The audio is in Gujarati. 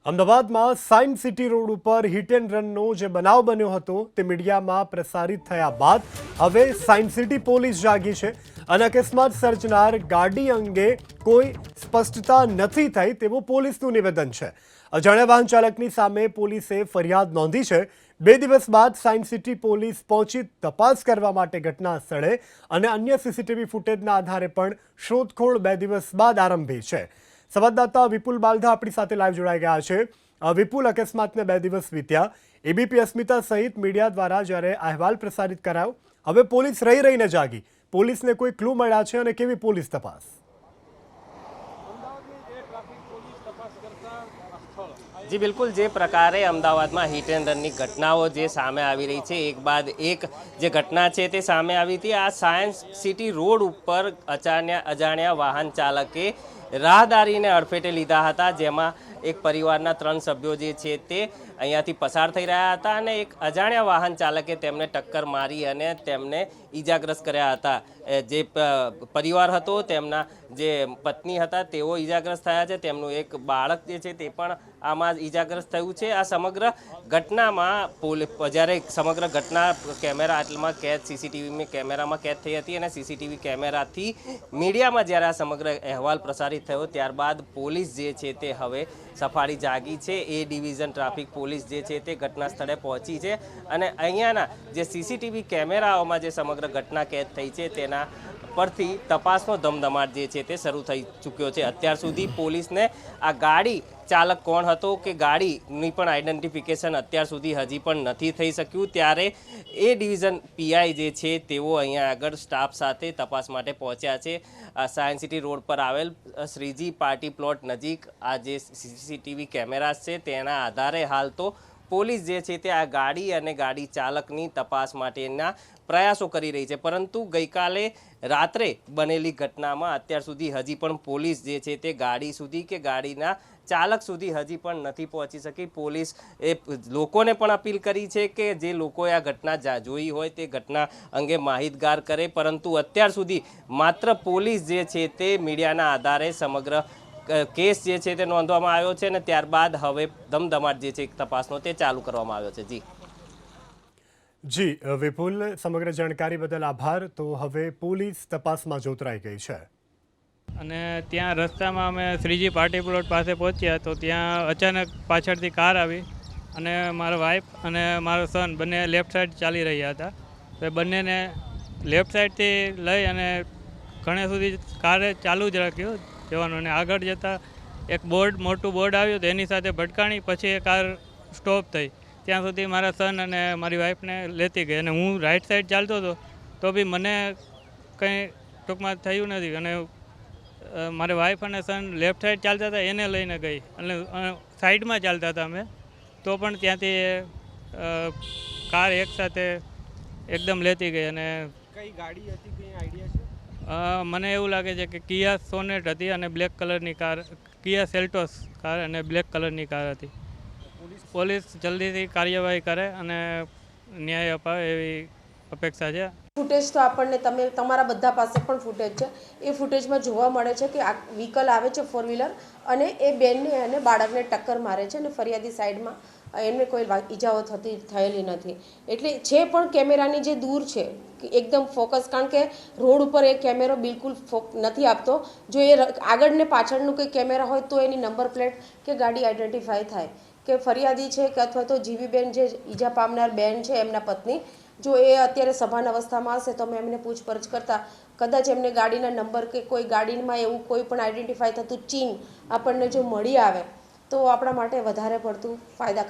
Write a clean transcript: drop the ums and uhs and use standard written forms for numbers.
અમદાવાદમાં સાયન્સ સિટી રોડ ઉપર હિટ એન્ડ રનનો જે બનાવ બન્યો હતો તે મીડિયામાં પ્રસારિત થયા બાદ હવે સાયન્સ સિટી પોલીસ જાગી છે અને અકસ્માત સર્જનાર ગાડી અંગે કોઈ સ્પષ્ટતા નથી થઈ તેવું પોલીસનું નિવેદન છે। અજાણ્યા વાહન ચાલકની સામે પોલીસે ફરિયાદ નોંધી છે। 2 દિવસ બાદ સાયન્સ સિટી પોલીસ પહોંચી તપાસ કરવા માટે ઘટના સ્થળે અને અન્ય સીસીટીવી ફૂટેજના આધારે પણ શોધખોળ 2 દિવસ બાદ આરંભી છે। સંવાદદાતા વિપુલ બાલધા આપણી સાથે લાઈવ જોડાઈ ગયા છે। વિપુલ, અકસ્માતને 2 દિવસ વીત્યા, એબીપી અસ્મિતા સહિત મીડિયા દ્વારા જ્યારે અહેવાલ પ્રસારિત કરાયો, હવે પોલીસ રહીને જાગી, પોલીસને કોઈ ક્લુ મળ્યા છે અને કેવી પોલીસ તપાસ? जी बिल्कुल, जे प्रकारे अमदावादમાં હિટ એન્ડ રનની ઘટનાઓ જે સામે આવી રહી છે, એક બાદ એક જે ઘટના છે તે સામે આવી હતી। આ સાયન્સ સિટી રોડ ઉપર અજાણ્યા વાહન ચાલકે રાહદારીને અડફેટે લીધા હતા, જેમાં એક પરિવારના 3 સભ્યો જે છે તે અહીંયાથી પસાર થઈ રહ્યા હતા અને એક અજાણ્યા વાહન ચાલકે તેમને ટક્કર મારી અને તેમને ઈજાગ્રસ્ત કર્યા હતા। જે પરિવાર હતો તેમના જે પત્ની હતા તેઓ ઈજાગ્રસ્ત થયા છે, તેમનું એક બાળક જે છે તે પણ આમાં ઈજાગ્રસ્ત થયું છે। આ સમગ્ર ઘટનામાં જ્યારે સમગ્ર ઘટના કેમેરામાં કેદ સીસીટીવી કેમેરામાં કેદ થઈ હતી અને સીસીટીવી કેમેરાથી મીડિયામાં જ્યારે આ સમગ્ર અહેવાલ પ્રસારિત થયો ત્યારબાદ પોલીસ જે છે તે હવે સફાળી જાગી છે। એ ડિવિઝન ટ્રાફિક પોલીસ જે છે તે ઘટના સ્થળે પહોંચી છે અને અહીંયાના જે સીસીટીવી કેમેરાઓમાં જે સમગ્ર ઘટના કેદ થઈ છે તેના પરથી તપાસનો ધમધમાટ જે છે તે શરૂ થઈ ચૂક્યો છે। અત્યાર સુધી પોલીસને આ ગાડી ચાલક કોણ હતો કે ગાડીની પણ આઈડેન્ટિફિકેશન અત્યાર સુધી હજી પણ નથી થઈ શક્યું, ત્યારે એ ડિવિઝન પીઆઈ જે છે તેઓ અહીંયા આગળ સ્ટાફ સાથે તપાસ માટે પહોંચ્યા છે। સાયન્સ સિટી રોડ પર આવેલ શ્રીજી પાર્ટી પ્લોટ નજીક આ જે સીસીટીવી કેમેરાસ છે તેના આધારે હાલ તો પોલીસ જે છે તે આ ગાડી અને ગાડી ચાલકની તપાસ માટેના પ્રયાસો કરી રહી છે, પરંતુ ગઈકાલે રાત્રે બનેલી ઘટનામાં અત્યાર સુધી હજી પણ પોલીસ જે છે તે ગાડી સુધી કે ગાડીના ચાલક સુધી હજી પણ નથી પહોંચી શકી। પોલીસ એ લોકોને પણ અપીલ કરી છે કે જે લોકોએ આ ઘટના જોઈ હોય તે ઘટના અંગે માહિતગાર કરે, પરંતુ અત્યાર સુધી માત્ર પોલીસ જે છે તે મીડિયાના આધારે સમગ્ર કેસ જે છે તે નોંધવામાં આવ્યો છે અને ત્યારબાદ હવે ધમધમાટ જે છે તપાસનો તે ચાલુ કરવામાં આવ્યો છે। જી વિપુલ, સમગ્ર જાણકારી બદલ આભાર। તો હવે પોલીસ તપાસમાં જોતરાઈ ગઈ છે અને ત્યાં રસ્તામાં અમે શ્રીજી પાર્ટી પ્લોટ પાસે પહોંચ્યા તો ત્યાં અચાનક પાછળથી કાર આવી અને મારા વાઈફ અને મારો સન બંને લેફ્ટ સાઈડ ચાલી રહ્યા હતા। તો બંનેને લેફ્ટ સાઈડથી લઈ અને ઘણે સુધી કારે ચાલુ જ રાખ્યું જવાનું અને આગળ જતાં એક મોટું બોર્ડ આવ્યું તો એની સાથે ભટકાણી, પછી એ કાર સ્ટોપ થઈ। ત્યાં સુધી મારા સન અને મારી વાઈફને લેતી ગઈ અને હું રાઈટ સાઈડ ચાલતો હતો તો બી મને કંઈ ટૂંકમાં થયું નથી અને મારી વાઈફ અને સન લેફ્ટ સાઈડ ચાલતા હતા એને લઈને ગઈ અને સાઈડમાં ચાલતા હતા અમે તો પણ ત્યાંથી કાર એકસાથે એકદમ લેતી ગઈ। અને કઈ ગાડી હતી, કઈ આઈડિયા છે? મને એવું લાગે છે કે કિયા સોનેટ હતી અને બ્લેક કલરની કાર, કિયા સેલ્ટોસ કાર અને બ્લેક કલરની કાર હતી। પોલીસ જલ્દીથી કાર્યવાહી કરે અને ન્યાય અપાવે એવી અપેક્ષા છે। ફૂટેજ તો આપણને તમારા બધા પાસે પણ ફૂટેજ છે, એ ફૂટેજમાં જોવા મળે છે કે આ વ્હીકલ આવે છે 4 વ્હીલર અને એ બેનને અને બાળકને ટક્કર મારે છે અને ફરિયાદી સાઈડમાં એમને કોઈ ઈજાઓ થયેલી નથી। એટલે છે પણ કેમેરાની જે દૂર છે એકદમ ફોકસ, કારણ કે રોડ ઉપર એ કેમેરો બિલકુલ નથી આપતો। જો એ આગળ ને પાછળનું કોઈ કેમેરા હોય તો એની નંબર પ્લેટ કે ગાડી આઈડેન્ટિફાય થાય કે ફરિયાદી છે કે અથવા તો જીવીબેન જે ઈજા પામનાર બેન છે એમના પત્ની, જો એ અત્યારે સભાન અવસ્થામાં હશે તો અમે એમને પૂછપરછ કરતા કદાચ એમને ગાડીના નંબર કે કોઈ ગાડીમાં એવું કોઈ પણ આઈડેન્ટિફાય થતું ચીન આપણને જો મળી આવે તો આપણા માટે વધારે પડતું ફાયદાકારક